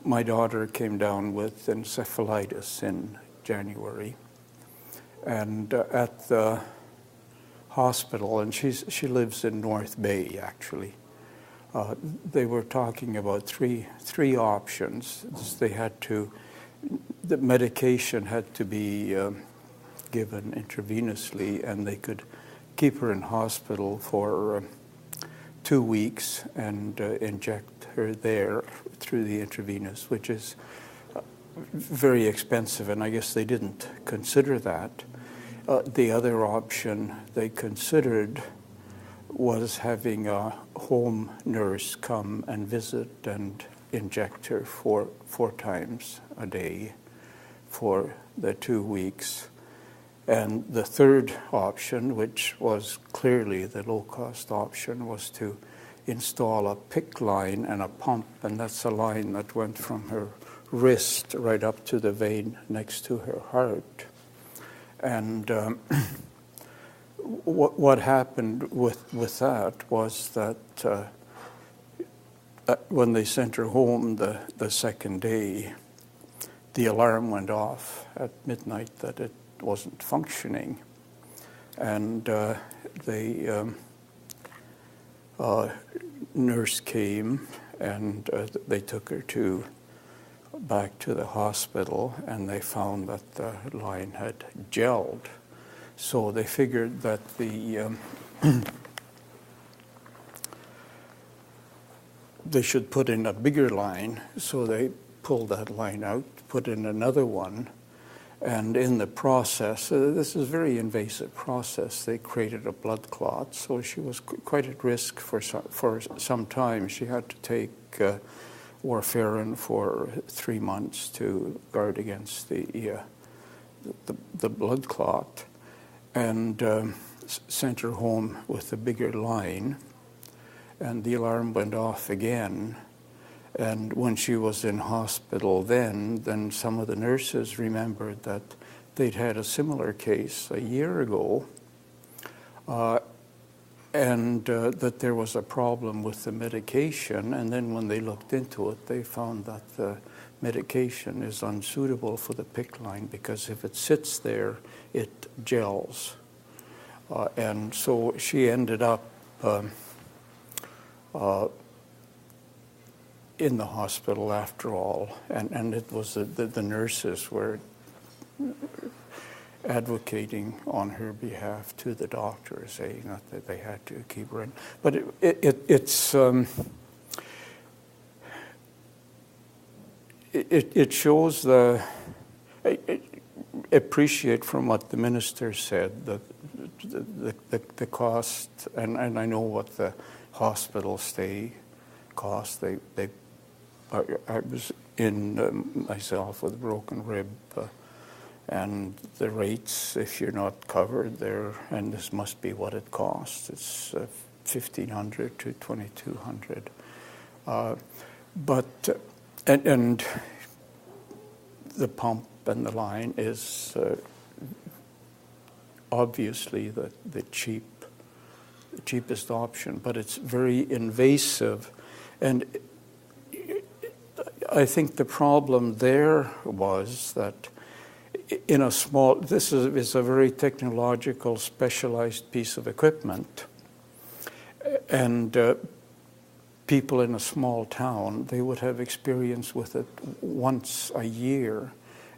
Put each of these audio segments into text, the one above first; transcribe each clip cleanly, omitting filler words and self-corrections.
my daughter came down with encephalitis in January, and at the hospital, and she lives in North Bay actually. They were talking about three options. The medication had to be given intravenously, and they could keep her in hospital for 2 weeks and inject her there through the intravenous, which is very expensive, and I guess they didn't consider that. The other option they considered was having a home nurse come and visit and inject her 4 times a day for the 2 weeks. And the third option, which was clearly the low-cost option, was to install a PICC line and a pump, and that's a line that went from her wrist right up to the vein next to her heart. And what happened with that was that when they sent her home the second day, the alarm went off at midnight that it wasn't functioning, and the nurse came and they took her back to the hospital, and they found that the line had gelled. So they figured that they should put in a bigger line, so they pulled that line out, put in another one, and in the process, this is a very invasive process, they created a blood clot, so she was quite at risk for some time. She had to take warfarin for 3 months to guard against the blood clot, and sent her home with a bigger line, and the alarm went off again. And when she was in hospital then some of the nurses remembered that they'd had a similar case a year ago, and that there was a problem with the medication. And then when they looked into it, they found that the medication is unsuitable for the PICC line because if it sits there, it gels. And so she ended up in the hospital after all, and it was the nurses were advocating on her behalf to the doctor, saying that they had to keep her in. But it shows appreciate from what the minister said that the cost, and I know what the hospital stay cost. I was in myself with a broken rib, and the rates, if you're not covered there, and this must be what it costs, it's $1,500 to $2,200. But the pump and the line is obviously the cheapest option, but it's very invasive. And I think the problem there was that in a small, this is a very technological, specialized piece of equipment, and people in a small town, they would have experience with it once a year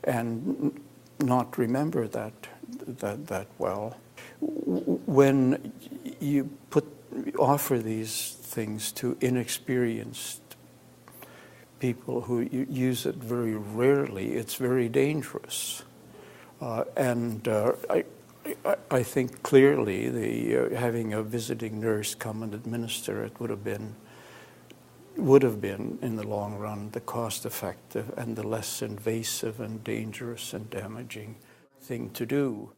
and not remember that well. When you offer these things to inexperienced people who use it very rarely, it's very dangerous. I think clearly having a visiting nurse come and administer it would have been in the long run the cost effective and the less invasive and dangerous and damaging thing to do.